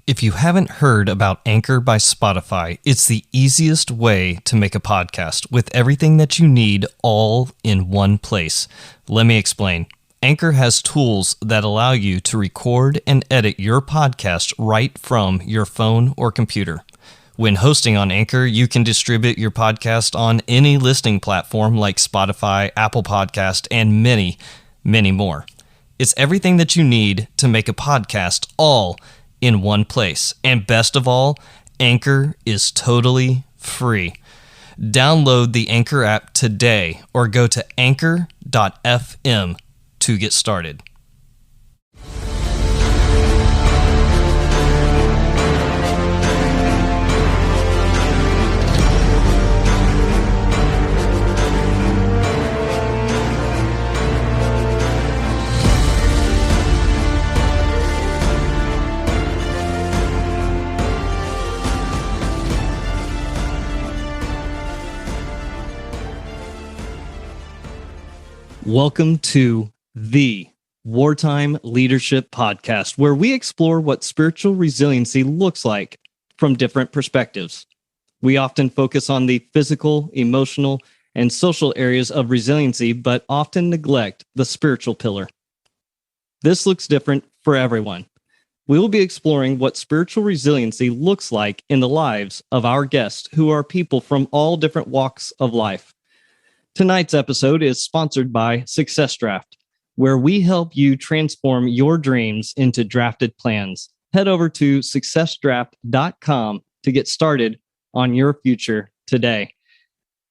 If you haven't heard about Anchor by Spotify, it's the easiest way to make a podcast with everything that you need all in one place. Let me explain. Anchor has tools that allow you to record and edit your podcast right from your phone or computer. When hosting on Anchor, you can distribute your podcast on any listening platform like Spotify, Apple Podcast, and many, many more. It's everything that you need to make a podcast all in one place. And best of all, Anchor is totally free. Download the Anchor app today or go to anchor.fm to get started. Welcome to the Wartime Leadership Podcast, where we explore what spiritual resiliency looks like from different perspectives. We often focus on the physical, emotional, and social areas of resiliency, but often neglect the spiritual pillar. This looks different for everyone. We will be exploring what spiritual resiliency looks like in the lives of our guests, who are people from all different walks of life. Tonight's episode is sponsored by Success Draft, where we help you transform your dreams into drafted plans. Head over to successdraft.com to get started on your future today.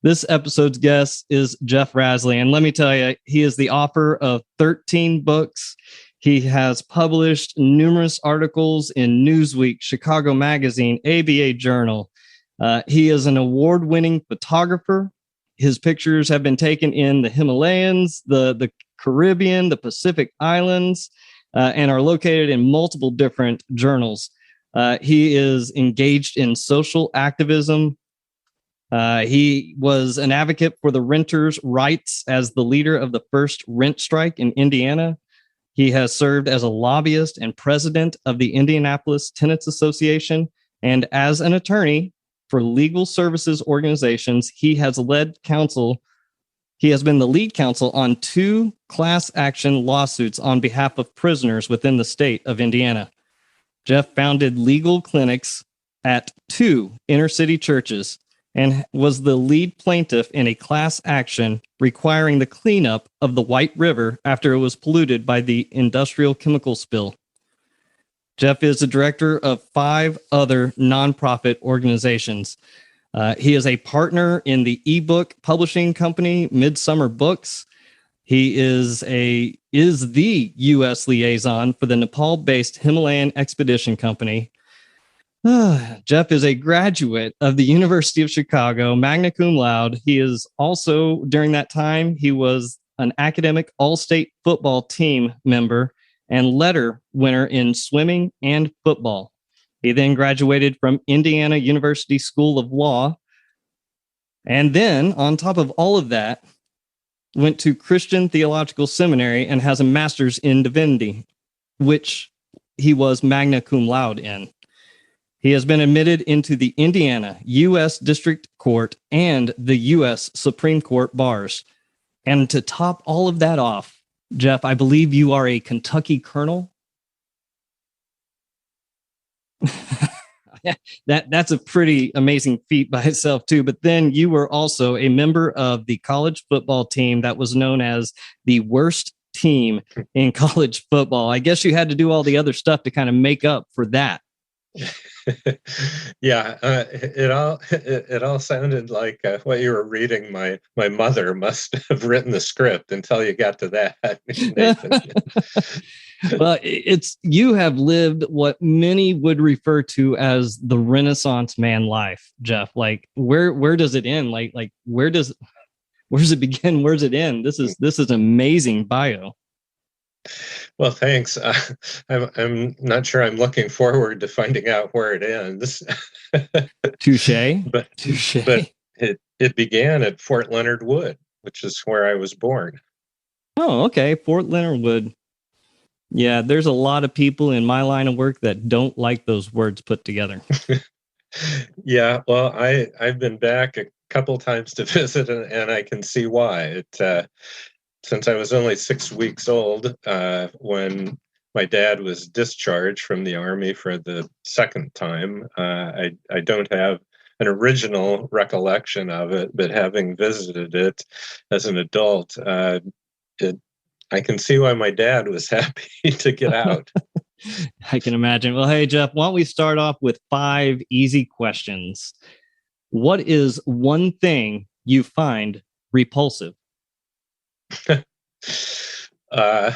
This episode's guest is Jeff Rasley, and let me tell you, he is the author of 13 books. He has published numerous articles in Newsweek, Chicago Magazine, ABA Journal. He is an award-winning photographer. His pictures have been taken in the Himalayas, the Caribbean, the Pacific Islands, and are located in multiple different journals. He is engaged in social activism. He was an advocate for the renters' rights as the leader of the first rent strike in Indiana. He has served as a lobbyist and president of the Indianapolis Tenants Association, and as an attorney for legal services organizations. He has been the lead counsel on 2 class action lawsuits on behalf of prisoners within the state of Indiana. Jeff founded legal clinics at 2 inner city churches and was the lead plaintiff in a class action requiring the cleanup of the White River after it was polluted by the industrial chemical spill. Jeff is the director of 5 other nonprofit organizations. He is a partner in the ebook publishing company Midsummer Books. He is the U.S. liaison for the Nepal-based Himalayan Expedition Company. Jeff is a graduate of the University of Chicago, magna cum laude. He is also, during that time, he was an academic all-state football team member and letter winner in swimming and football. He then graduated from Indiana University School of Law. And then, on top of all of that, went to Christian Theological Seminary and has a master's in divinity, which he was magna cum laude in. He has been admitted into the Indiana U.S. District Court and the U.S. Supreme Court bars. And to top all of that off, Jeff, I believe you are a Kentucky Colonel. That's a pretty amazing feat by itself, too. But then you were also a member of the college football team that was known as the worst team in college football. I guess you had to do all the other stuff to kind of make up for that. Yeah, it all sounded like what you were reading. My mother must have written the script until you got to that. Well, you have lived what many would refer to as the Renaissance man life, Jeff. Like, where does it end? Like where does it begin? Where's it end? This is amazing bio. Well, thanks. I'm not sure I'm looking forward to finding out where it ends. Touche. But it began at Fort Leonard Wood, which is where I was born. Oh, okay. Fort Leonard Wood. Yeah, there's a lot of people in my line of work that don't like those words put together. Yeah, well, I've been back a couple times to visit, and I can see why. Since I was only 6 weeks old when my dad was discharged from the Army for the second time, I don't have an original recollection of it, but having visited it as an adult, it, I can see why my dad was happy to get out. I can imagine. Well, hey, Jeff, why don't we start off with 5 easy questions? What is one thing you find repulsive? uh,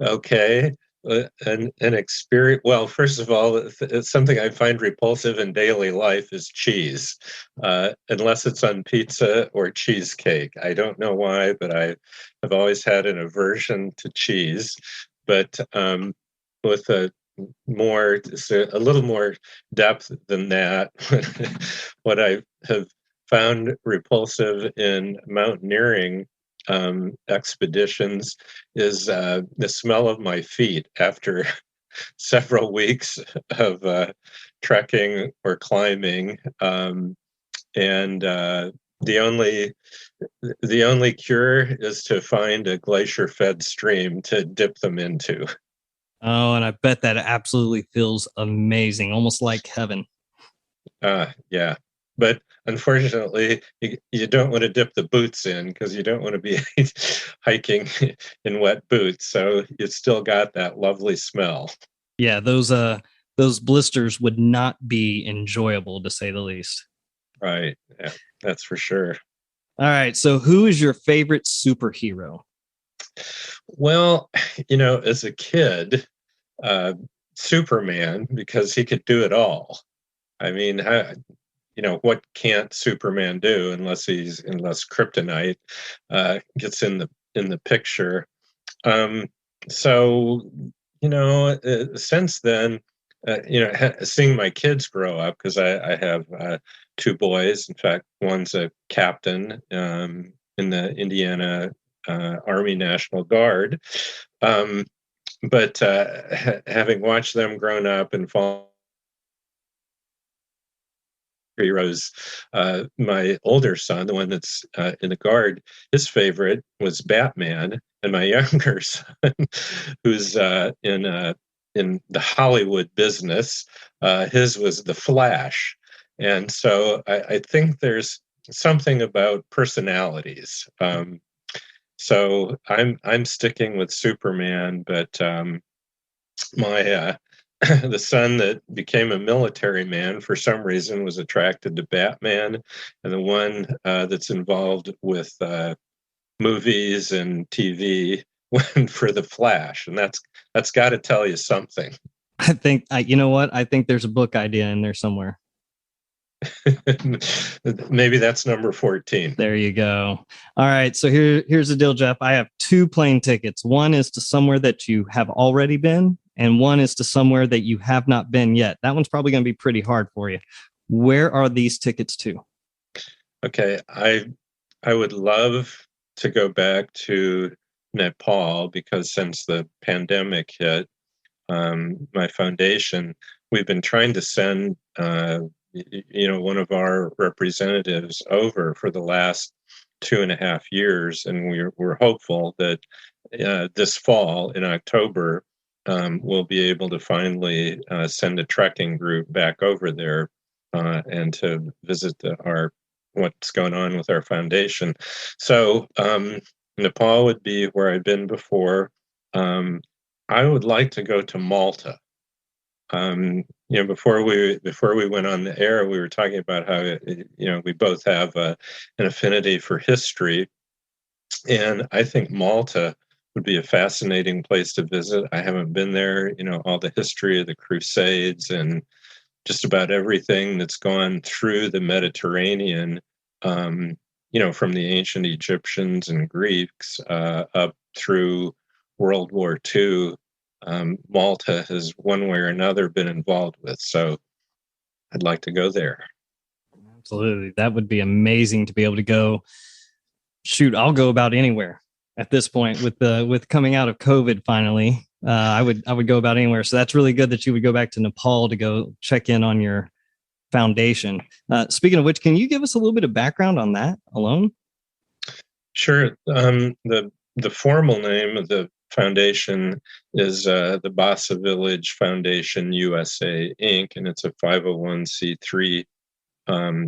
Okay. An experience. Well, first of all, it's something I find repulsive in daily life is cheese, unless it's on pizza or cheesecake. I don't know why, but I've always had an aversion to cheese. But with a little more depth than that, what I have found repulsive in mountaineering expeditions is the smell of my feet after several weeks of trekking or climbing, and the only the only cure is to find a glacier-fed stream to dip them into. Oh, and I bet that absolutely feels amazing, almost like heaven. Yeah, but unfortunately, you don't want to dip the boots in because you don't want to be hiking in wet boots. So you still got that lovely smell. Yeah, those blisters would not be enjoyable to say the least. Right. Yeah, that's for sure. All right, so who is your favorite superhero? Well, as a kid, uh, Superman, because he could do it all. I mean, what can't Superman do unless kryptonite gets in the picture? Um, so, since then, seeing my kids grow up, because I have 2 boys. In fact, one's a captain in the Indiana Army National Guard. Um, but having watched them grown up and fall heroes, my older son, the one that's in the Guard, his favorite was Batman, and my younger son, who's in the Hollywood business, his was the Flash. And so I think there's something about personalities. So I'm sticking with Superman, but my the son that became a military man for some reason was attracted to Batman, and the one that's involved with movies and TV went for the Flash, and that's got to tell you something. I think you know what? I think there's a book idea in there somewhere. Maybe that's number 14. There you go. All right, so here's the deal, Jeff. I have 2 plane tickets. One is to somewhere that you have already been, and one is to somewhere that you have not been yet. That one's probably going to be pretty hard for you. Where are these tickets to? Okay, I would love to go back to Nepal because since the pandemic hit, my foundation, we've been trying to send one of our representatives over for the last 2.5 years, and we're hopeful that this fall in October we'll be able to finally send a trekking group back over there and to visit our what's going on with our foundation. So Nepal would be where I've been before. I would like to go to Malta. Before we went on the air, we were talking about how we both have an affinity for history, and I think Malta would be a fascinating place to visit. I haven't been there. All the history of the Crusades and just about everything that's gone through the Mediterranean. From the ancient Egyptians and Greeks up through World War II. Malta has one way or another been involved with. So I'd like to go there. Absolutely. That would be amazing to be able to go. Shoot, I'll go about anywhere at this point with coming out of COVID finally. I would go about anywhere. So that's really good that you would go back to Nepal to go check in on your foundation. Speaking of which, can you give us a little bit of background on that alone? Sure. The formal name of the foundation is the Bassa Village Foundation USA Inc., and it's a 501c3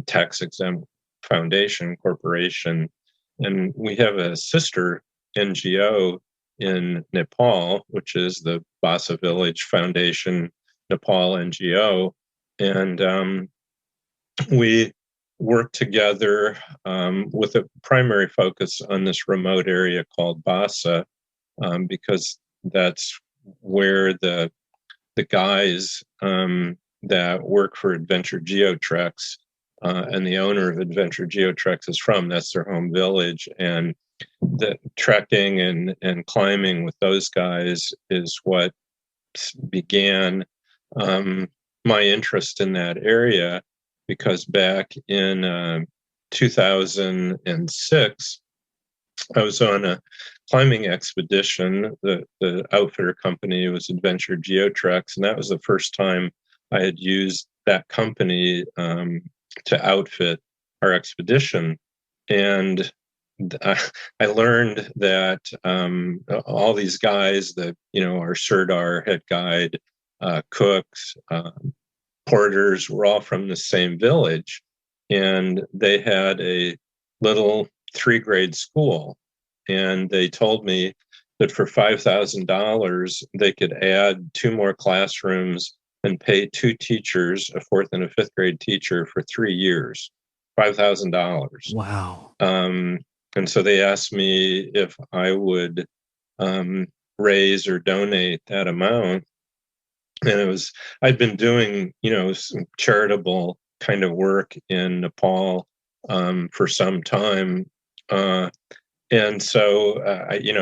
tax-exempt foundation corporation. And we have a sister NGO in Nepal, which is the Bassa Village Foundation Nepal NGO. And we work together with a primary focus on this remote area called Bassa, because that's where the guys that work for Adventure GeoTreks and the owner of Adventure GeoTreks is from. That's their home village. And the trekking and climbing with those guys is what began my interest in that area, because back in 2006, I was on a climbing expedition. The outfitter company was Adventure GeoTreks, and that was the first time I had used that company to outfit our expedition. And I learned that all these guys that, our Sirdar head guide, cooks, porters were all from the same village. And they had a little 3-grade school. And they told me that for $5,000, they could add 2 more classrooms and pay 2 teachers, a 4th and a 5th grade teacher, for 3 years, $5,000. Wow. And so they asked me if I would raise or donate that amount. And I'd been doing, some charitable kind of work in Nepal for some time. And so,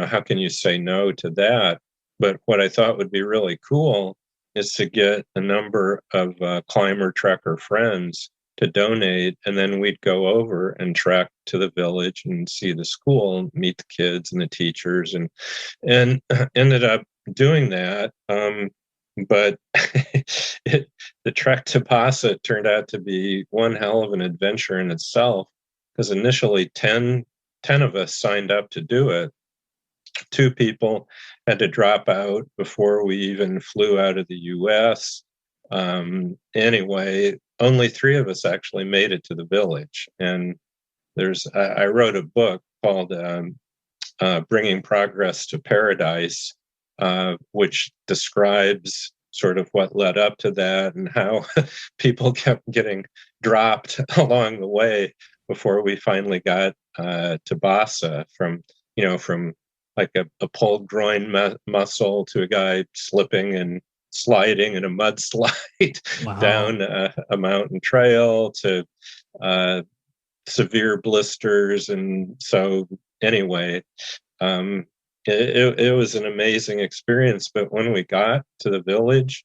how can you say no to that? But what I thought would be really cool is to get a number of climber trekker friends to donate, and then we'd go over and trek to the village and see the school, meet the kids and the teachers, and ended up doing that. But the trek to Bassa turned out to be one hell of an adventure in itself, because initially 10 of us signed up to do it. 2 people had to drop out before we even flew out of the US. Anyway, only 3 of us actually made it to the village. And I wrote a book called Bringing Progress to Paradise, which describes sort of what led up to that and how people kept getting dropped along the way before we finally got to Bassa, from like a pulled groin muscle to a guy slipping and sliding in a mudslide. Wow. Down a mountain trail to severe blisters. And so anyway, it was an amazing experience. But when we got to the village,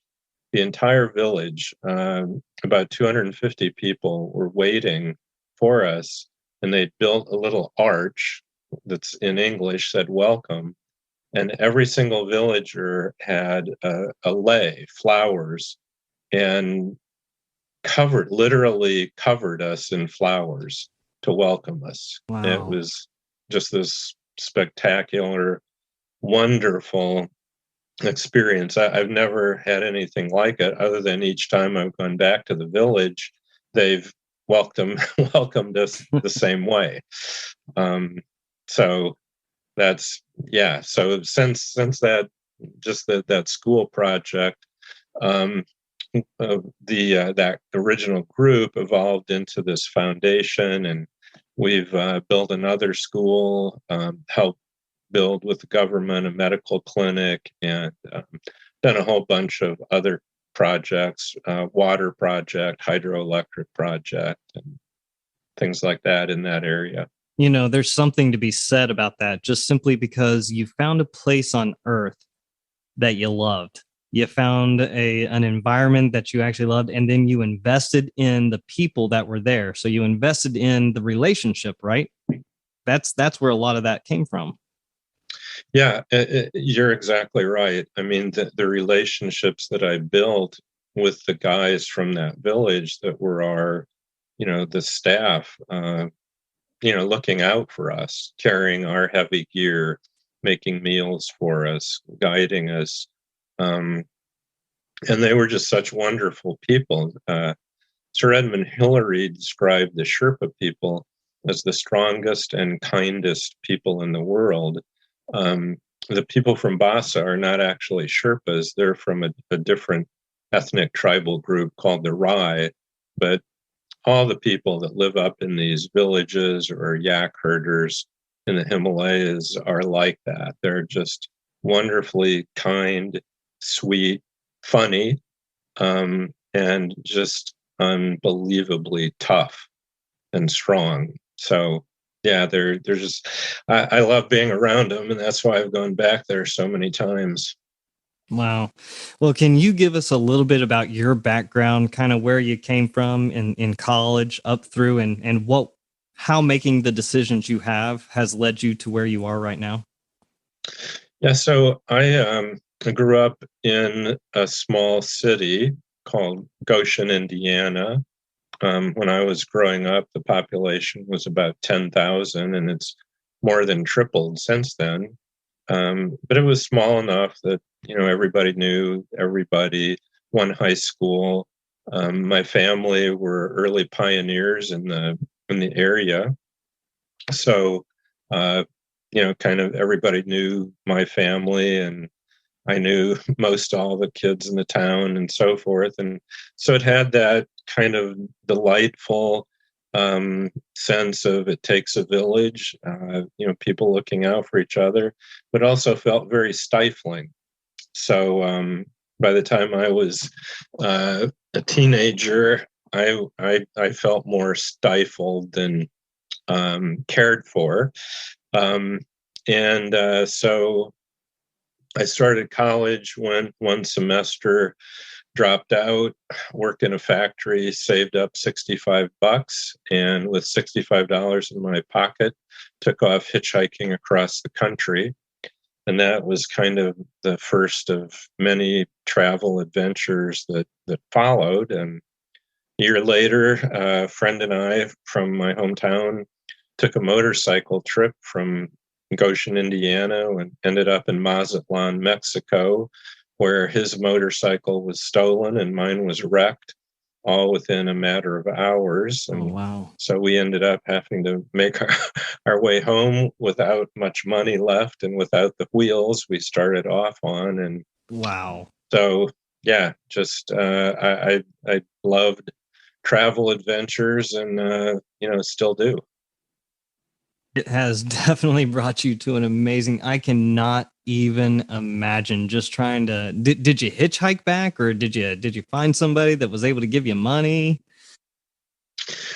the entire village, about 250 people were waiting for us, and they built a little arch that's in English said welcome. And every single villager had a lei, flowers, and literally covered us in flowers to welcome us. Wow. It was just this spectacular, wonderful experience. I've never had anything like it, other than each time I've gone back to the village, they've welcomed us the same way. So that's, yeah. So since that, just that school project, that original group evolved into this foundation, and we've built another school, helped build with the government a medical clinic, and done a whole bunch of other projects, water project, hydroelectric project, and things like that in that area. There's something to be said about that, just simply because you found a place on Earth that you loved. You found an environment that you actually loved, and then you invested in the people that were there. So you invested in the relationship, right? That's where a lot of that came from. Yeah, you're exactly right. I mean, the relationships that I built with the guys from that village that were our, the staff, looking out for us, carrying our heavy gear, making meals for us, guiding us. Um, and they were just such wonderful people. Sir Edmund Hillary described the Sherpa people as the strongest and kindest people in the world. Um, the people from Basa are not actually Sherpas. They're from a different ethnic tribal group called the Rai. But all the people that live up in these villages or yak herders in the Himalayas are like that. They're just wonderfully kind, sweet, funny, and just unbelievably tough and strong. So yeah, they're just I love being around them, and that's why I've gone back there so many times. Wow. Well, can you give us a little bit about your background, kind of where you came from in college up through and how making the decisions you have has led you to where you are right now? Yeah, so I grew up in a small city called Goshen, Indiana. When I was growing up, the population was about 10,000, and it's more than tripled since then. But it was small enough that everybody knew everybody. One high school. My family were early pioneers in the area, so kind of everybody knew my family, and I knew most all the kids in the town and so forth. And so it had that kind of delightful sense of it takes a village, people looking out for each other, but also felt very stifling. So by the time I was a teenager, I felt more stifled than cared for. Um, and so I started college, went one semester, dropped out, worked in a factory, saved up $65, and with $65 in my pocket, took off hitchhiking across the country. And that was kind of the first of many travel adventures that followed. And a year later, a friend and I from my hometown took a motorcycle trip from Goshen, Indiana, and ended up in Mazatlan, Mexico, where his motorcycle was stolen and mine was wrecked, all within a matter of hours. Oh, And wow. so we ended up having to make our way home without much money left and without the wheels we started off on. And Wow. so, yeah, just I loved travel adventures, and still do. It has definitely brought you to an amazing. I cannot even imagine just trying to. Did you hitchhike back, or did you find somebody that was able to give you money?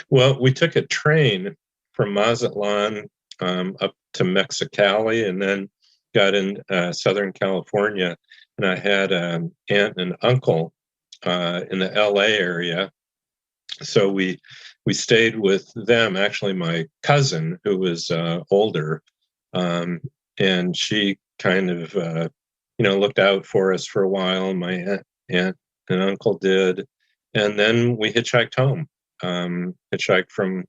Well, we took a train from Mazatlan up to Mexicali, and then got in Southern California. And I had an aunt and uncle in the LA area, so we stayed with them. Actually, my cousin, who was older, um, and she kind of looked out for us for a while. My aunt and uncle did, and then we hitchhiked home. Hitchhiked from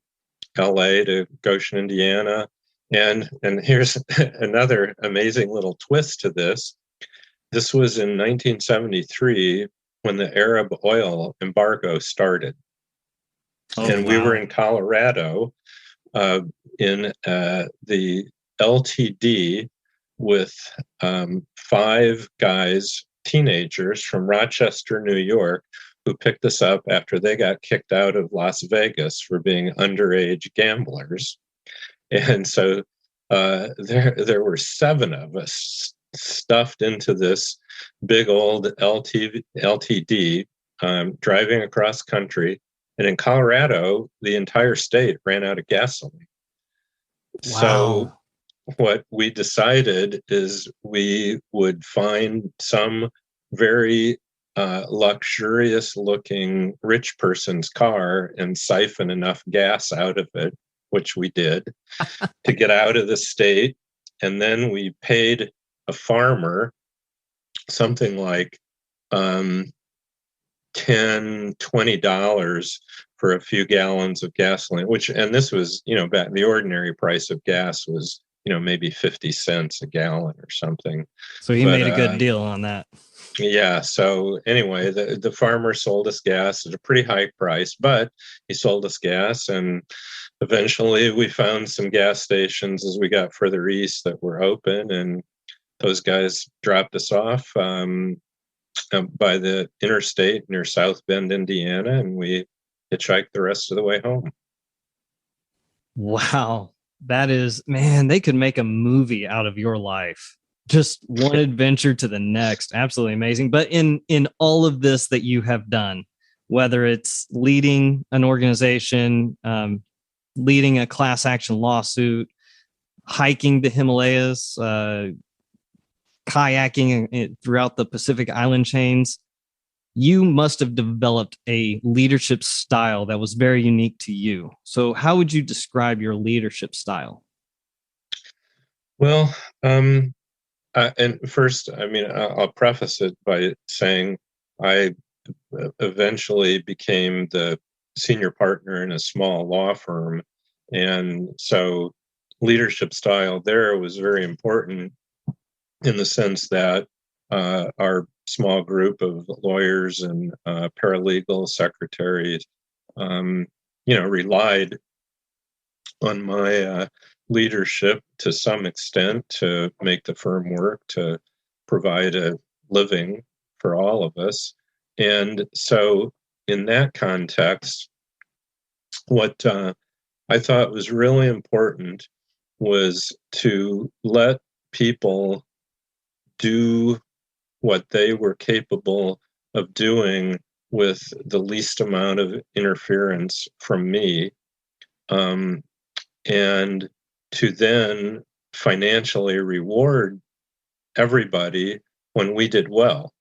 LA to Goshen, Indiana. And here's another amazing little twist to this. This was in 1973 when the Arab oil embargo started. Oh, And we were wow. in Colorado in the LTD with five guys, teenagers from Rochester, New York, who picked us up after they got kicked out of Las Vegas for being underage gamblers. And so there were seven of us stuffed into this big old LTD, driving across country. And in Colorado, the entire state ran out of gasoline. So Wow. what we decided is we would find some very luxurious looking rich person's car and siphon enough gas out of it, which we did, to get out of the state and then we paid a farmer something like $10, $20 for a few gallons of gasoline, and this was, back, the ordinary price of gas was, maybe 50 cents a gallon or something. So he made a good deal on that. Yeah. So anyway, the farmer sold us gas at a pretty high price, but he sold us gas, and eventually we found some gas stations as we got further east that were open, and those guys dropped us off by the interstate near South Bend, Indiana, and we hitchhiked the rest of the way home. Wow. That is, man, they could make a movie out of your life. Just one adventure to the next. Absolutely amazing. But in all of this that you have done, whether it's leading an organization, leading a class action lawsuit, hiking the Himalayas, kayaking throughout the Pacific Island chains, you must have developed a leadership style that was very unique to you. So how would you describe your leadership style? Well, and first, I'll preface it by saying I eventually became the senior partner in a small law firm. And so leadership style there was very important in the sense that our small group of lawyers and paralegal secretaries, relied on my leadership to some extent to make the firm work, to provide a living for all of us. And so in that context, what I thought was really important was to let people do what they were capable of doing with the least amount of interference from me, and to then financially reward everybody when we did well.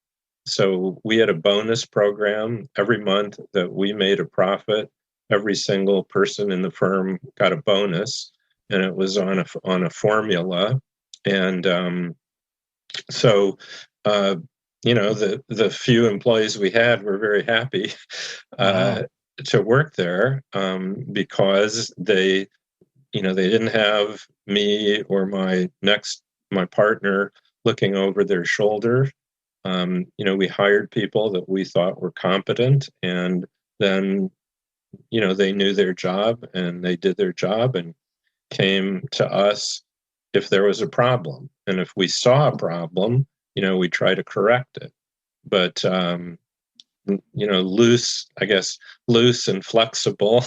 So we had a bonus program every month that we made a profit. Every single person in the firm got a bonus, and it was on a formula. And so the few employees we had were very happy to work there, because they didn't have me or my partner looking over their shoulder. We hired people that we thought were competent, and then they knew their job and they did their job and came to us if there was a problem. And if we saw a problem, we try to correct it. But loose and flexible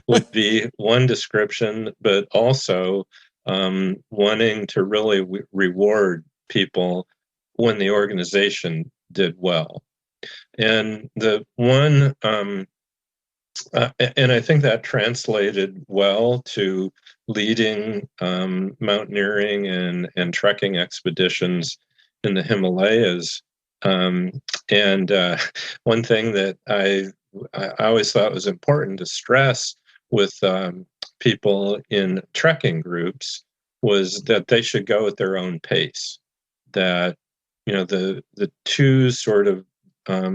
would be one description, but also wanting to really reward people when the organization did well. And the one, and I think that translated well to leading mountaineering and trekking expeditions in the Himalayas. And one thing that I always thought was important to stress with people in trekking groups was that they should go at their own pace. That the two sort of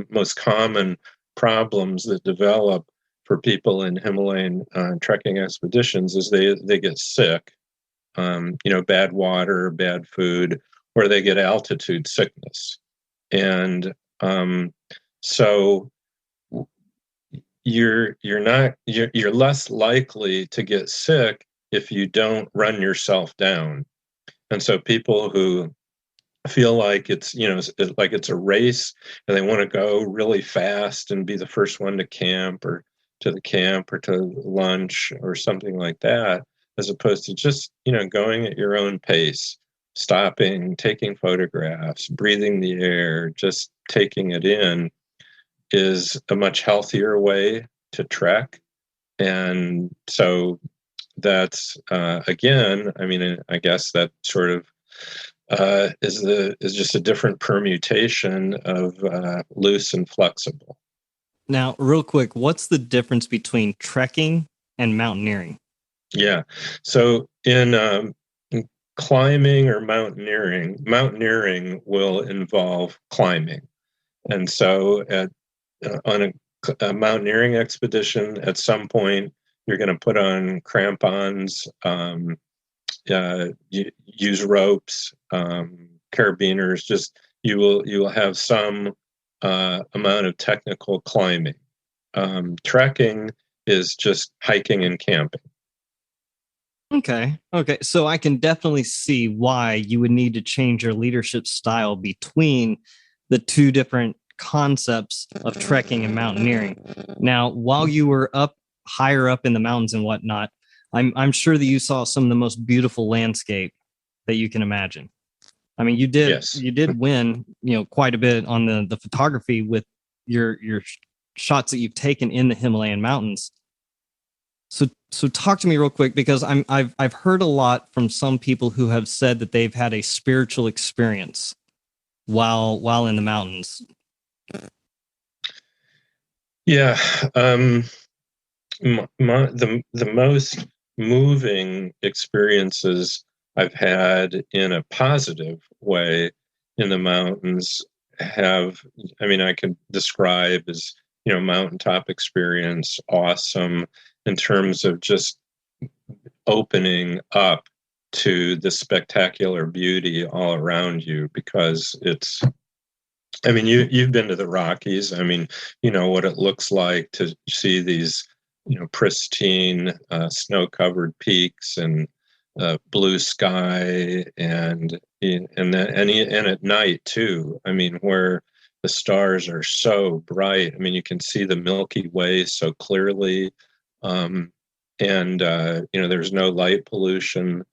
most common problems that develop for people in Himalayan trekking expeditions is they get sick, bad water, bad food, or they get altitude sickness. And so you're less likely to get sick if you don't run yourself down. And so people who feel like it's a race and they want to go really fast and be the first one to camp or to lunch or something like that, as opposed to just going at your own pace, stopping, taking photographs, breathing the air, just taking it in, is a much healthier way to trek. And so that's again, I guess that sort of is just a different permutation of loose and flexible. Now, real quick, what's the difference between trekking and mountaineering? Yeah. So in climbing or mountaineering. Mountaineering will involve climbing. And so on a mountaineering expedition, at some point, you're going to put on crampons, use ropes, carabiners. Just you will have some amount of technical climbing. Trekking is just hiking and camping. Okay. So I can definitely see why you would need to change your leadership style between the two different concepts of trekking and mountaineering. Now, while you were up higher up in the mountains and whatnot, I'm sure that you saw some of the most beautiful landscape that you can imagine. I mean, you did win, quite a bit on the photography with your shots that you've taken in the Himalayan mountains. So talk to me real quick, because I've heard a lot from some people who have said that they've had a spiritual experience while in the mountains. Yeah, the most moving experiences I've had in a positive way in the mountains I can describe as, mountaintop experience, awesome in terms of just opening up to the spectacular beauty all around you, because you've been to the Rockies. You know what it looks like to see these, pristine, snow-covered peaks and blue sky, and at night too. Where the stars are so bright. You can see the Milky Way so clearly, there's no light pollution.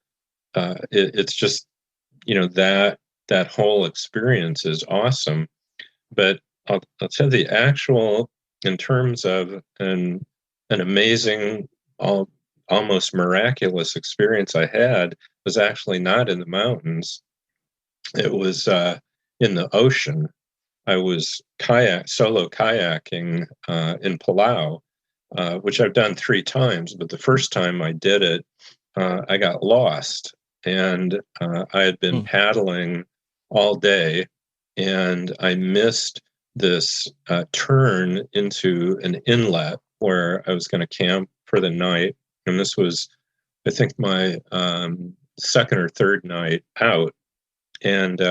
It's just, that whole experience is awesome. But I'll tell you, the actual, in terms of an amazing, almost miraculous experience I had, was actually not in the mountains. It was in the ocean. I was solo kayaking in Palau, which I've done 3 times. But the first time I did it, I got lost, and I had been paddling all day, and I missed this turn into an inlet where I was going to camp for the night. And this was, I think, my second or third night out. And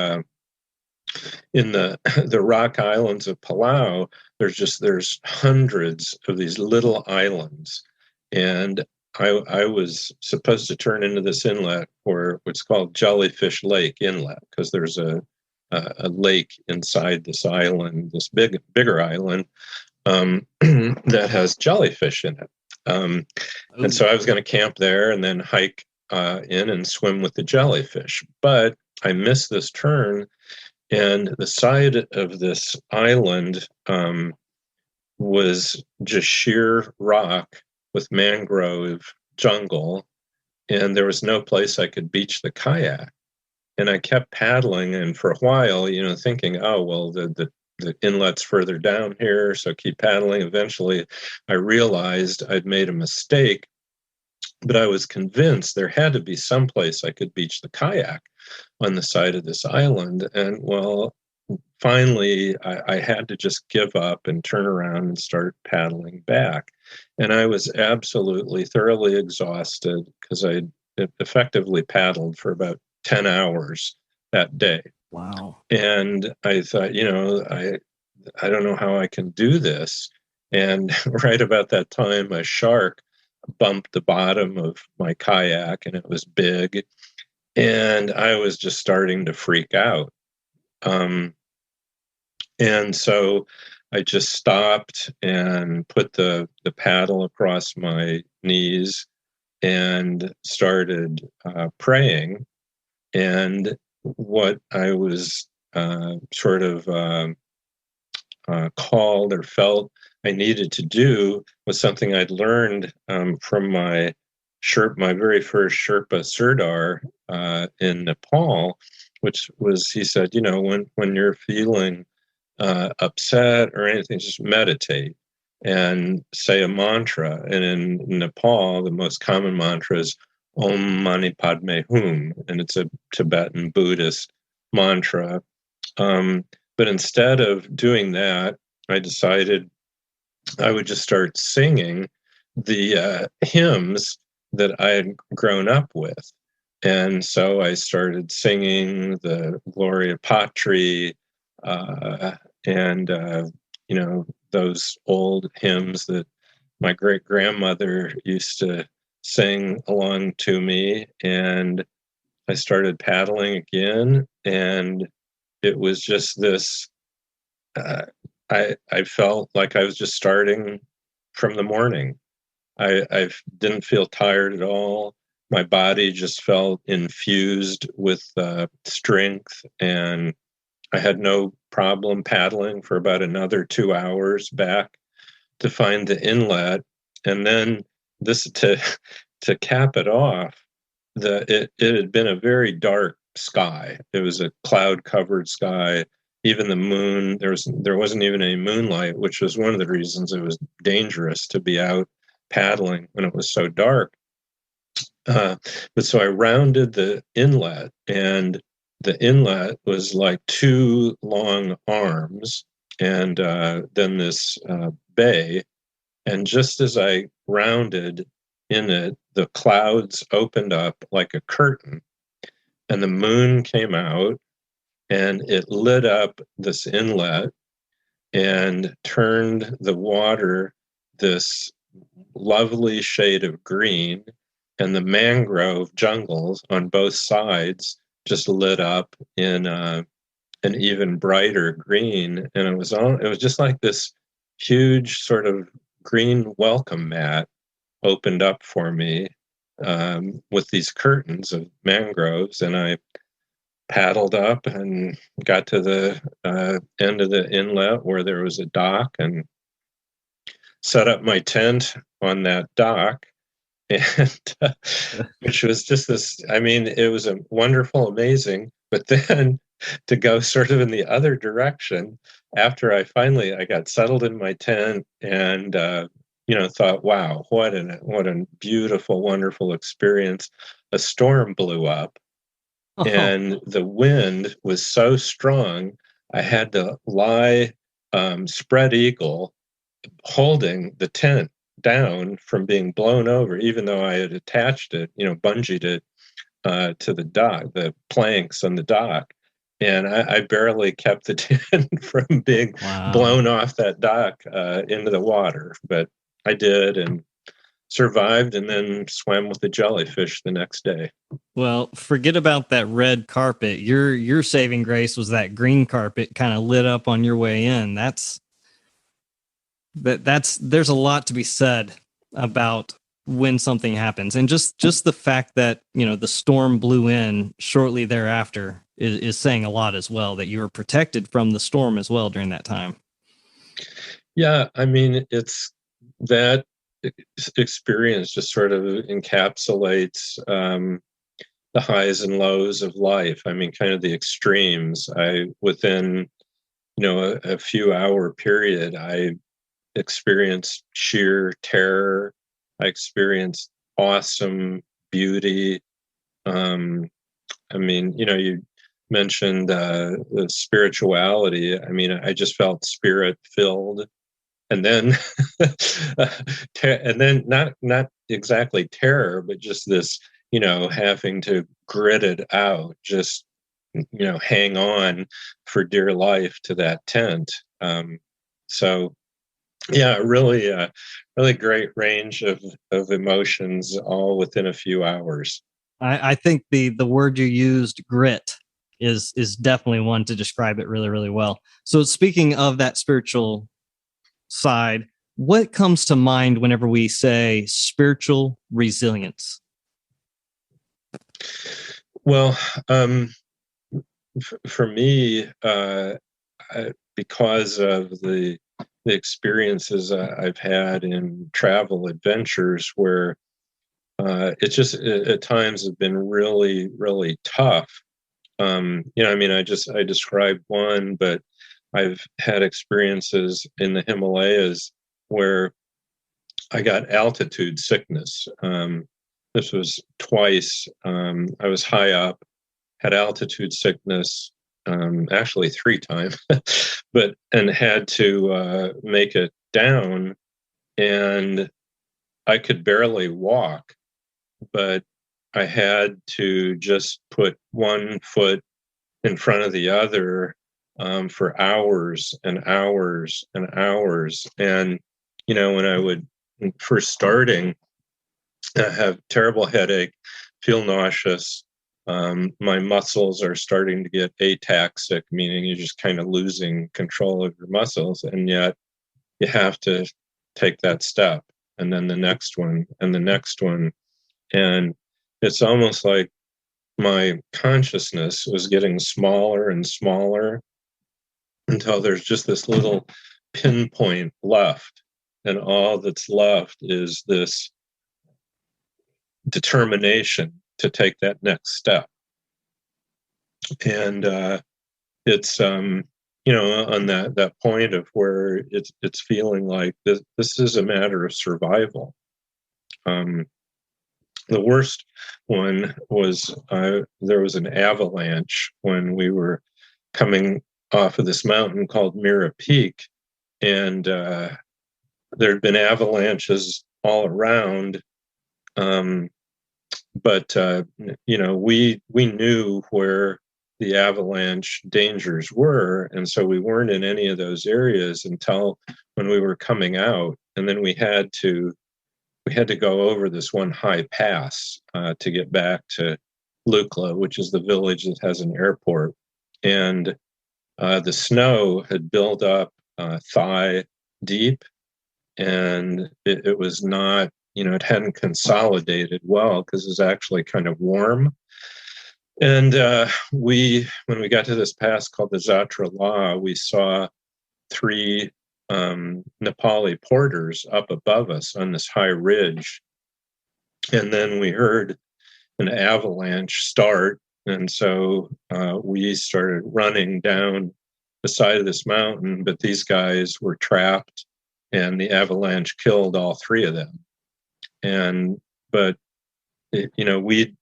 in the Rock Islands of Palau, there's hundreds of these little islands, and I was supposed to turn into this inlet, or what's called Jellyfish Lake Inlet, because there's a lake inside this island, this bigger island, that has jellyfish in it. And so I was going to camp there and then hike in and swim with the jellyfish. But I missed this turn, and the side of this island was just sheer rock with mangrove jungle, and there was no place I could beach the kayak. And I kept paddling, and for a while, thinking, oh, well, the inlet's further down here, so keep paddling. Eventually, I realized I'd made a mistake, but I was convinced there had to be some place I could beach the kayak on the side of this island. And, well, finally, I had to just give up and turn around and start paddling back. And I was absolutely thoroughly exhausted, because I effectively paddled for about 10 hours that day. Wow. And I thought, I don't know how I can do this. And right about that time, a shark bumped the bottom of my kayak, and it was big. And I was just starting to freak out. And so I just stopped and put the paddle across my knees and started praying. And what I was called or felt I needed to do was something I'd learned from my very first Sherpa Sirdar in Nepal, which was, he said, when you're feeling upset or anything, just meditate and say a mantra. And in Nepal, the most common mantra is Om Mani Padme Hum, and it's a Tibetan Buddhist mantra. But instead of doing that, I decided I would just start singing the hymns that I had grown up with. And so I started singing the Gloria Patri and, those old hymns that my great grandmother used to sing along to me. And I started paddling again. And it was just this I felt like I was just starting from the morning. I didn't feel tired at all. My body just felt infused with strength, and I had no problem paddling for about another 2 hours back to find the inlet. And then this to cap it off, it had been a very dark sky. It was a cloud covered sky. Even the moon, there wasn't even any moonlight, which was one of the reasons it was dangerous to be out paddling when it was so dark. But so I rounded the inlet, and the inlet was like two long arms, and then this bay. And just as I rounded in it, the clouds opened up like a curtain, and the moon came out, and it lit up this inlet and turned the water this lovely shade of green, and the mangrove jungles on both sides just lit up in an even brighter green. And it was just like this huge sort of green welcome mat opened up for me, with these curtains of mangroves. And I paddled up and got to the end of the inlet where there was a dock, and set up my tent on that dock. And which was just this, I mean, it was a wonderful, amazing. But then to go sort of in the other direction, after I got settled in my tent, and thought, wow, what a beautiful, wonderful experience. A storm blew up, and the wind was so strong, I had to lie spread eagle, holding the tent down from being blown over, even though I had attached it, bungeed it to the dock, the planks on the dock. And I barely kept the tent from being blown off that dock into the water. But I did, and survived, and then swam with the jellyfish the next day. Well, forget about that red carpet. Your saving grace was that green carpet kind of lit up on your way in. There's a lot to be said about when something happens, and just the fact that the storm blew in shortly thereafter is saying a lot as well, that you were protected from the storm as well during that time. Yeah, I mean, it's that experience just sort of encapsulates the highs and lows of life. I mean, kind of the extremes. Within a few hour period, I experienced sheer terror. I experienced awesome beauty. I mean, you mentioned the spirituality. I mean, I just felt spirit filled, and then and then not exactly terror, but just this, having to grit it out, just hang on for dear life to that tent. So yeah, really great range of emotions, all within a few hours. I think the word you used, grit, is definitely one to describe it really, really well. So speaking of that spiritual side, what comes to mind whenever we say spiritual resilience? Well, for me, because of the experiences I've had in travel adventures, where it's just at times have been really, really tough. I mean, I described one, but I've had experiences in the Himalayas where I got altitude sickness. this was twice. I was high up, had altitude sickness, actually 3 times, and had to make it down, and I could barely walk, but I had to just put one foot in front of the other for hours and hours and hours. And, when I would first starting, have terrible headache, feel nauseous. My muscles are starting to get ataxic, meaning you're just kind of losing control of your muscles. And yet you have to take that step, and then the next one, and the next one. And it's almost like my consciousness was getting smaller and smaller until there's just this little pinpoint left. And all that's left is this determination to take that next step. And it's on that point of where it's feeling like this is a matter of survival. The worst one was there was an avalanche when we were coming off of this mountain called Mira Peak, and there had been avalanches all around. But we knew where the avalanche dangers were, and so we weren't in any of those areas until when we were coming out, and then we had to go over this one high pass to get back to Lukla, which is the village that has an airport, and the snow had built up thigh deep, and it was not, it hadn't consolidated well because it was actually kind of warm. And when we got to this pass called the Zatra La, we saw 3 Nepali porters up above us on this high ridge. And then we heard an avalanche start. And so we started running down the side of this mountain, but these guys were trapped, and the avalanche killed all 3 of them. But we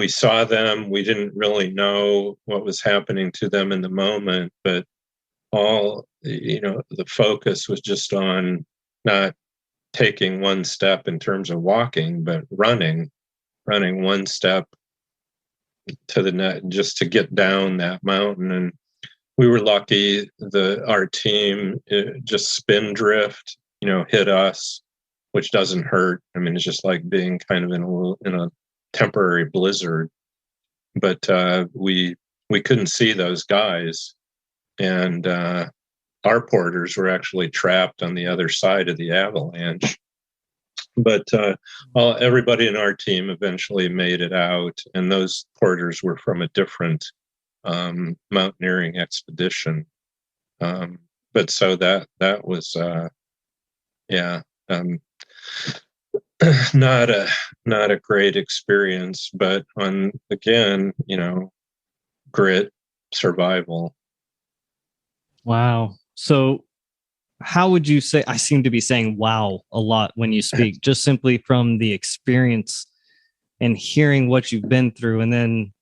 saw them. We didn't really know what was happening to them in the moment, but all, the focus was just on not taking one step in terms of walking, but running one step to the net just to get down that mountain. And we were lucky. Our team just spin drift, hit us, which doesn't hurt. I mean, it's just like being kind of in a temporary blizzard. But we couldn't see those guys, and our porters were actually trapped on the other side of the avalanche. But everybody in our team eventually made it out, and those porters were from a different mountaineering expedition. But so that was not a great experience, but again, grit, survival. Wow. So how would you say, I seem to be saying wow a lot when you speak, just simply from the experience and hearing what you've been through. And then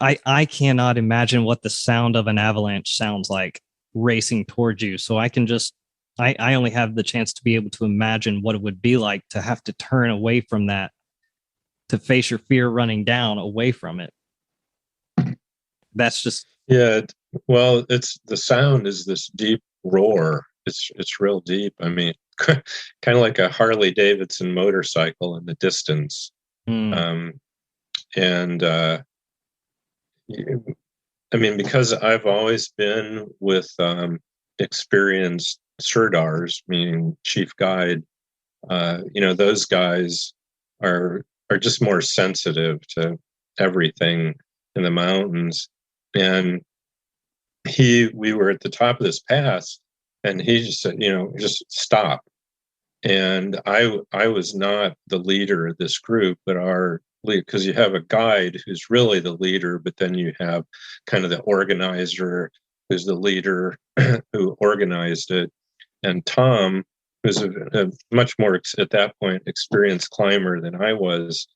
I cannot imagine what the sound of an avalanche sounds like racing towards you. So I can just, I only have the chance to be able to imagine what it would be like to have to turn away from that, to face your fear running down away from it. That's just... Yeah. Well, the sound is this deep roar. It's real deep. I mean, kind of like a Harley Davidson motorcycle in the distance. Because I've always been with experienced sirdars, meaning chief guide, those guys are just more sensitive to everything in the mountains. And we were at the top of this pass, and he just said, just stop. And I was not the leader of this group, but our lead, because you have a guide who's really the leader, but then you have kind of the organizer who's the leader who organized it. And Tom who's a much more at that point experienced climber than I was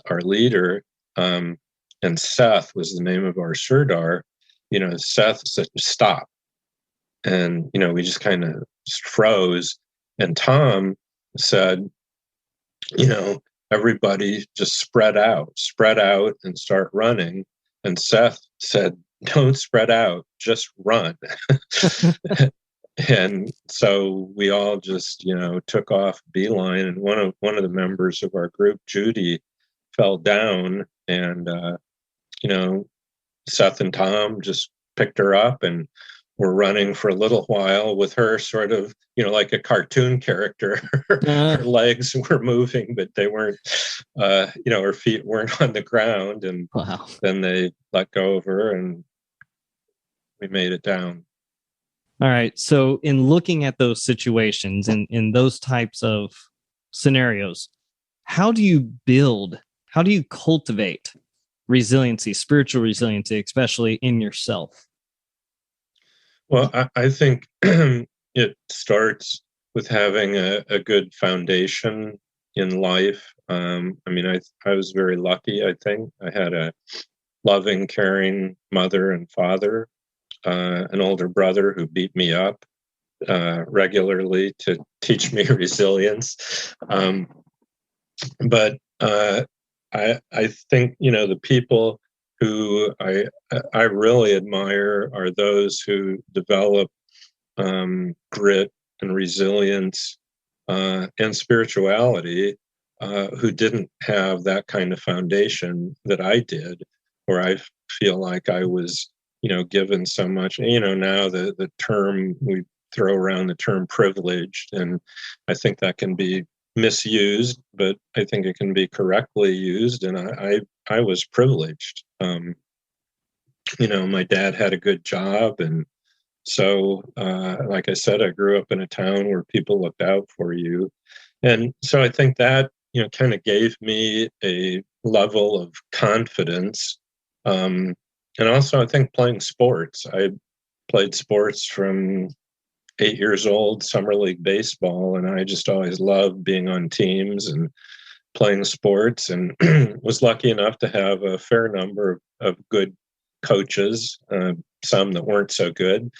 our leader. And Seth was the name of our Sirdar. Seth said, "Stop." And, we just kind of froze. And Tom said, everybody just spread out and start running. And Seth said, "Don't spread out, just run." And so we all just, took off beeline. And one of the members of our group, Judy, fell down, and Seth and Tom just picked her up and were running for a little while with her, sort of, like a cartoon character. Her legs were moving, but they weren't, her feet weren't on the ground. And Wow. Then they let go of her and we made it down. All right. So in looking at those situations and in those types of scenarios, how do you cultivate resiliency, spiritual resiliency, especially in yourself? Well, I think it starts with having a good foundation in life. I was very lucky, I think. I had a loving, caring mother and father, an older brother who beat me up regularly to teach me resilience. But I think, the people who I really admire are those who develop grit and resilience and spirituality, who didn't have that kind of foundation that I did, where I feel like I was, given so much. Now the term we throw around, the term privileged, and I think that can be misused, but I think it can be correctly used. And I was privileged. My dad had a good job, and so, like I said, I grew up in a town where people looked out for you. And so I think that, kind of gave me a level of confidence. And also, I think playing sports. I played sports from 8 years old, summer league baseball, and I just always loved being on teams and playing sports, and was lucky enough to have a fair number of good coaches, some that weren't so good.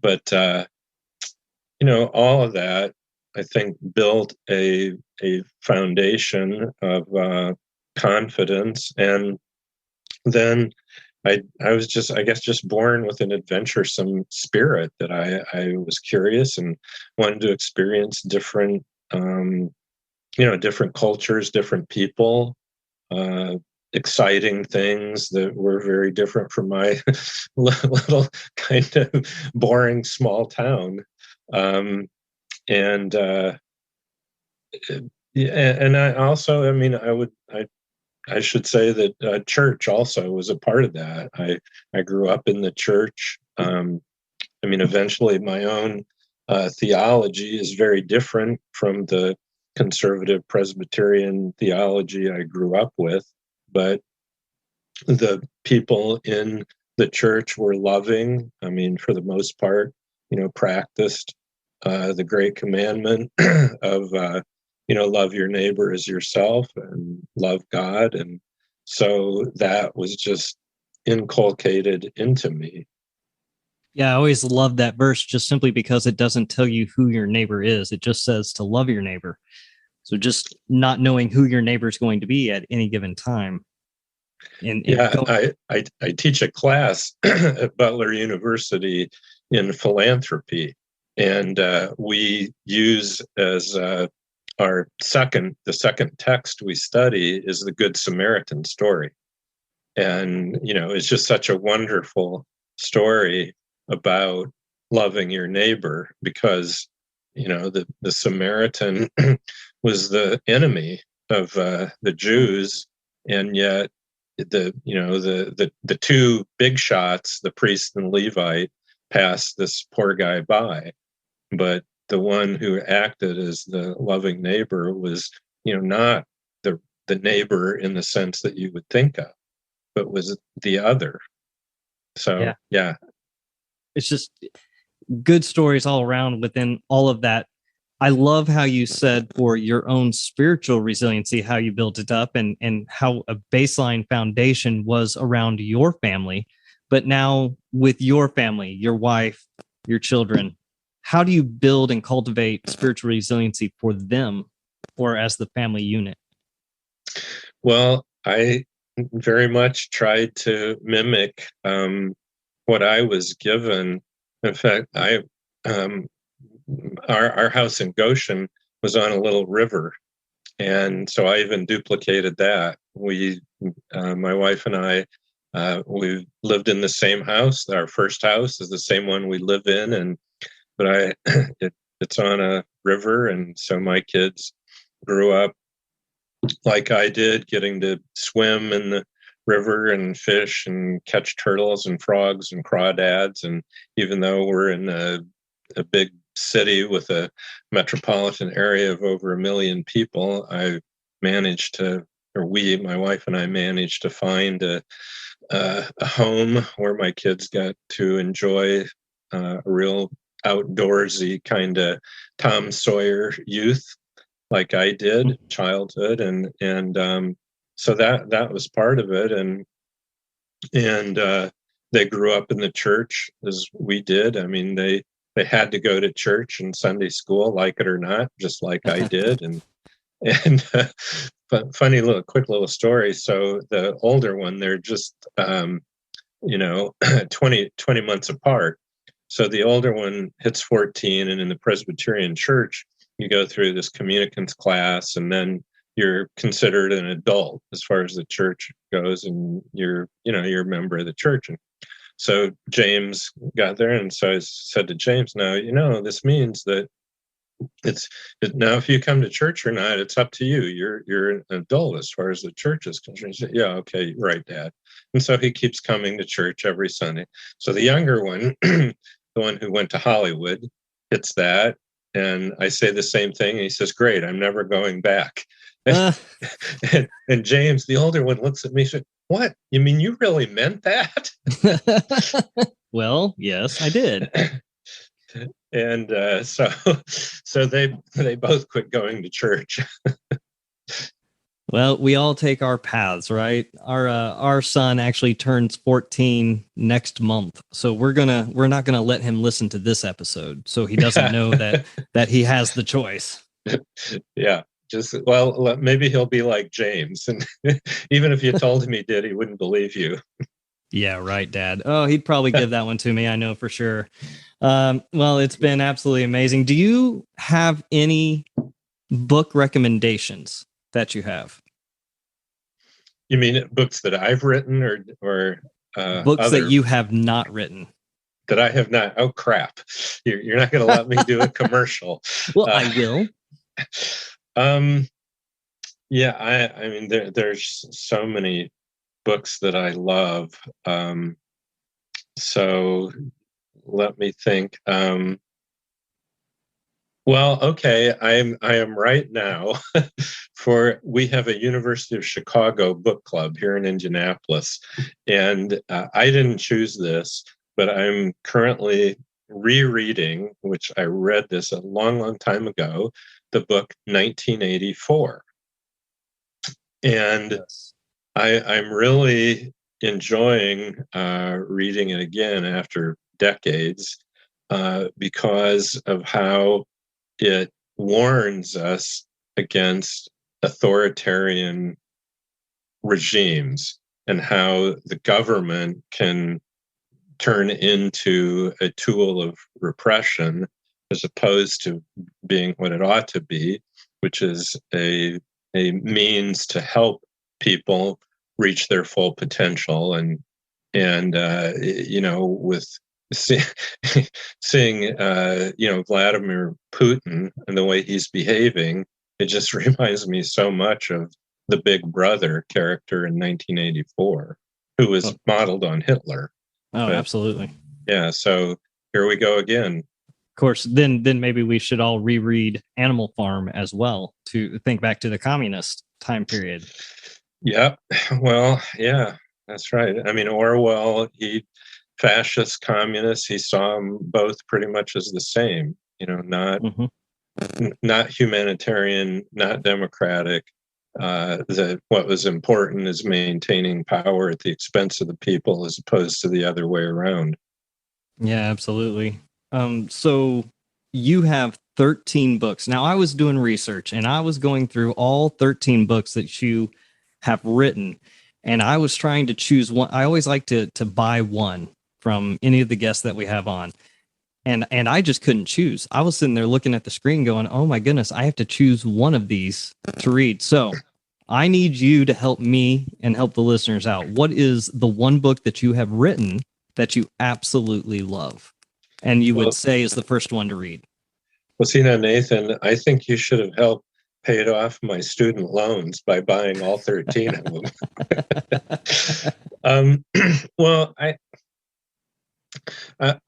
But, all of that, I think, built a foundation of confidence. And then I was just, I guess, just born with an adventuresome spirit that I was curious and wanted to experience different, different cultures, different people, exciting things that were very different from my little kind of boring small town. And yeah, and I also, I should say that church also was a part of that. I grew up in the church. Eventually my own theology is very different from the conservative Presbyterian theology I grew up with, but the people in the church were loving. For the most part, practiced the great commandment of, love your neighbor as yourself and love God. And so that was just inculcated into me. Yeah, I always love that verse just simply because it doesn't tell you who your neighbor is. It just says to love your neighbor. So just not knowing who your neighbor is going to be at any given time. I teach a class at Butler University in philanthropy, and we use as the second text we study is the Good Samaritan story. And, it's just such a wonderful story about loving your neighbor, because, the Samaritan was the enemy of the Jews. And yet the two big shots, the priest and Levite, passed this poor guy by. But the one who acted as the loving neighbor was, not the neighbor in the sense that you would think of, but was the other. So, yeah. It's just good stories all around within all of that I love how you said for your own spiritual resiliency, how you built it up and how a baseline foundation was around your family. But now with your family, your wife, your children, how do you build and cultivate spiritual resiliency for them or as the family unit? Well, I very much tried to mimic what I was given. In fact, um, our house in Goshen was on a little river, and so I even duplicated that. My wife and I, we lived in the same house. Our first house is the same one we live in, but it's on a river, and so my kids grew up like I did, getting to swim in the river and fish and catch turtles and frogs and crawdads. And even though we're in a big city with a metropolitan area of over 1 million people, I managed to, or we, my wife and I managed to find a home where my kids got to enjoy a real outdoorsy kind of Tom Sawyer youth like I did, childhood, and so that was part of it, and they grew up in the church as we did. I mean, they had to go to church and Sunday school, like it or not, just like I did, and but quick little story. So the older one, they're just 20 months apart. So the older one hits 14, and in the Presbyterian church, you go through this communicants class, and then you're considered an adult as far as the church goes, and you're a member of the church. And so James got there, and so I said to James, now, this means that now if you come to church or not, it's up to you. You're an adult as far as the church is concerned. He said, yeah, okay, right, Dad. And so he keeps coming to church every Sunday. So the younger one, the one who went to Hollywood, hits that. And I say the same thing. And he says, great, I'm never going back. And James, the older one, looks at me and said, what? You mean you really meant that? Well, yes, I did. And so they both quit going to church. Well, we all take our paths, right? Our son actually turns 14 next month, so we're not gonna let him listen to this episode, so he doesn't know that he has the choice. Yeah, maybe he'll be like James, and even if you told him he did, he wouldn't believe you. Yeah, right, Dad. Oh, he'd probably give that one to me. I know for sure. Well, it's been absolutely amazing. Do you have any book recommendations that you have? You mean books that I've written, or books that you have not written? That I have not. Oh crap! You're not going to let me do a commercial. Well, I will. Yeah, I mean, there's so many books that I love. So let me think. Well, okay, I am right now we have a University of Chicago book club here in Indianapolis, and I didn't choose this, but I'm currently rereading, which I read this a long, long time ago, the book 1984. And yes. I'm really enjoying reading it again after decades because of how it warns us against authoritarian regimes and how the government can turn into a tool of repression as opposed to being what it ought to be, which is a means to help people reach their full potential. And with seeing Vladimir Putin and the way he's behaving, it just reminds me so much of the Big Brother character in 1984, who was modeled on Hitler. Oh, absolutely. Yeah. So here we go again. Of course, then maybe we should all reread Animal Farm as well to think back to the communist time period. Yep. Well, yeah, that's right. I mean, Orwell, fascist, communist, he saw them both pretty much as the same, not not humanitarian, not democratic. That what was important is maintaining power at the expense of the people, as opposed to the other way around. Yeah, absolutely. So you have 13 books. Now, I was doing research and I was going through all 13 books that you have written, and I was trying to choose one. I always like to buy one from any of the guests that we have on. And I just couldn't choose. I was sitting there looking at the screen going, "Oh my goodness, I have to choose one of these to read." So, I need you to help me and help the listeners out. What is the one book that you have written that you absolutely love and you would Well, say is the first one to read? well, see now, Nathan, I think you should have helped paid off my student loans by buying all 13 of them. Well,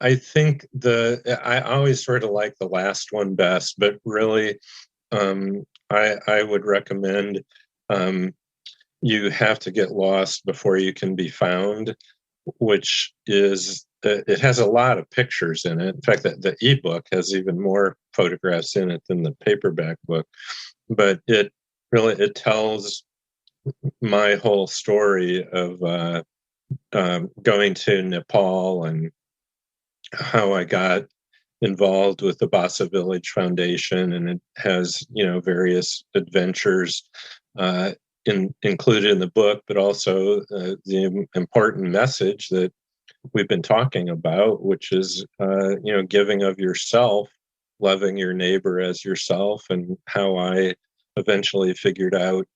I think I always sort of like the last one best, but really, I would recommend You Have to Get Lost Before You Can Be Found, which is it has a lot of pictures in it. In fact, the ebook has even more photographs in it than the paperback book. But it tells my whole story of going to Nepal and how I got involved with the Bassa Village Foundation, and it has various adventures included in the book, but also the important message that we've been talking about, which is giving of yourself, loving your neighbor as yourself, and how I eventually figured out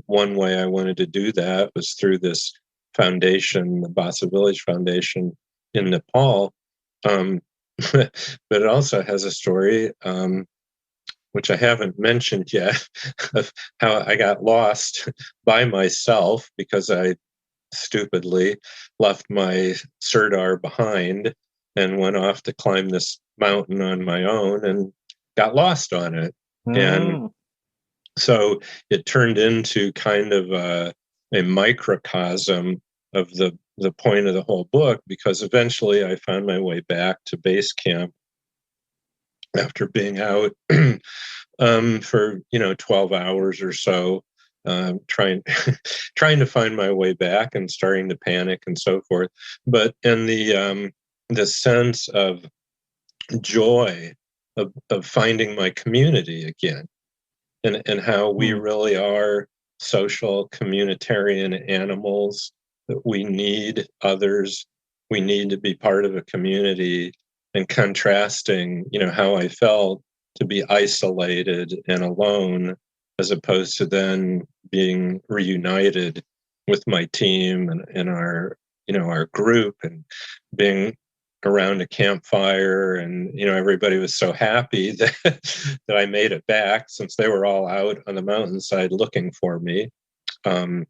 one way I wanted to do that was through this foundation, the Bassa Village Foundation in Nepal. Um, but it also has a story, which I haven't mentioned yet, of how I got lost by myself because I stupidly left my sirdar behind and went off to climb this mountain on my own and got lost on it. And Oh, so it turned into kind of a microcosm of the point of the whole book, because eventually I found my way back to base camp after being out for 12 hours or so, trying trying to find my way back and starting to panic and so forth. But in the sense of joy of finding my community again, and how we hmm. really are social communitarian animals, that we need others, we need to be part of a community, and contrasting how I felt to be isolated and alone, as opposed to then being reunited with my team and our group, and being around a campfire, and everybody was so happy that that I made it back, since they were all out on the mountainside looking for me. um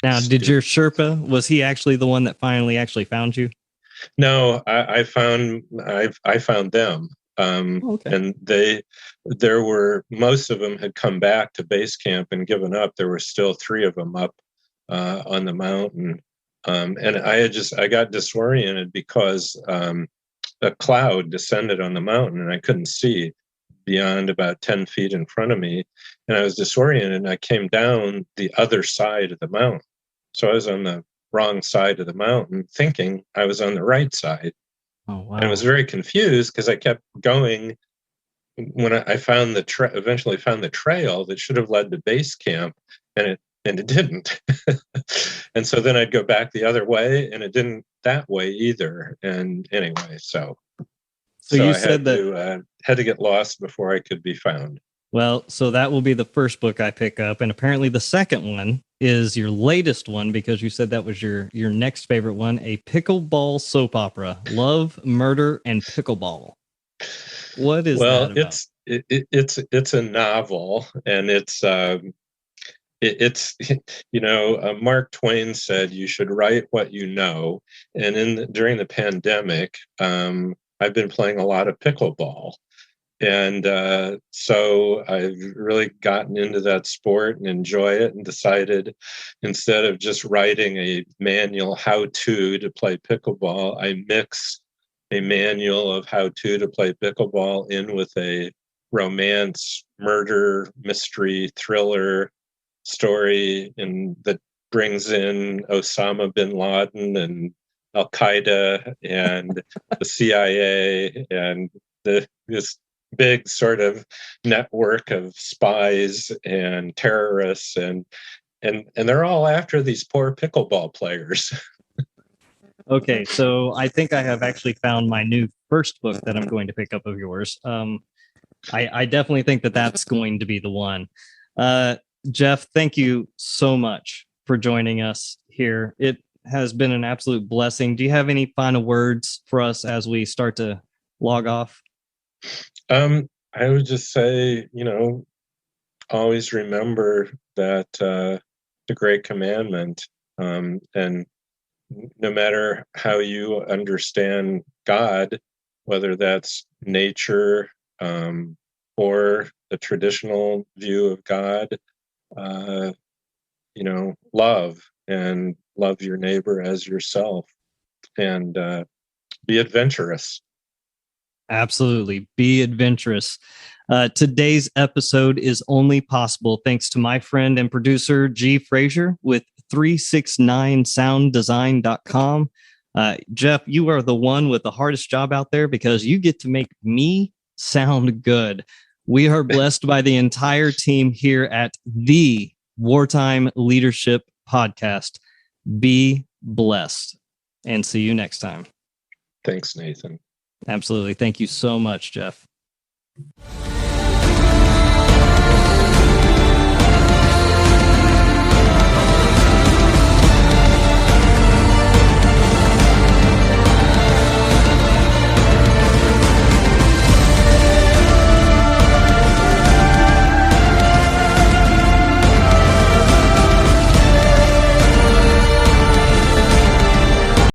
Now, did your Sherpa, was he actually the one that finally actually found you? no, I found them. Oh, okay. And there were, most of them had come back to base camp and given up. There were still three of them up on the mountain. And I got disoriented because a cloud descended on the mountain and I couldn't see beyond about 10 feet in front of me. And I was disoriented and I came down the other side of the mountain. So I was on the wrong side of the mountain, thinking I was on the right side. Oh, And I was wow. very confused because I kept going. When I found eventually found the trail that should have led to base camp, and it didn't. And so then I'd go back the other way, and it didn't that way either. And anyway, so So so you I said that, had to get lost before I could be found. well, so that will be the first book I pick up. And apparently the second one is your latest one because you said that was your next favorite one, a pickleball soap opera, Love, Murder, and Pickleball. What is Well, that about? it's a novel, and it's Mark Twain said you should write what you know. And during the pandemic, I've been playing a lot of pickleball, and so I've really gotten into that sport and enjoy it, and decided, instead of just writing a manual how to play pickleball, I mix a manual of how to play pickleball in with a romance, murder, mystery, thriller story, and that brings in Osama bin Laden and Al Qaeda and the CIA and this big sort of network of spies and terrorists, and they're all after these poor pickleball players. Okay, so I think I have actually found my new first book that I'm going to pick up of yours. I definitely think that that's going to be the one. Jeff, thank you so much for joining us here. It has been an absolute blessing. Do you have any final words for us as we start to log off? I would just say, always remember that the great commandment, and no matter how you understand God, whether that's nature, or the traditional view of God, love your neighbor as yourself, and be adventurous. Absolutely. Be adventurous. Today's episode is only possible thanks to my friend and producer, G. Frazier, with 369sounddesign.com. Jeff, you are the one with the hardest job out there because you get to make me sound good. We are blessed by the entire team here at the Wartime Leadership Podcast. Be blessed and see you next time. Thanks, Nathan. Absolutely. Thank you so much, Jeff.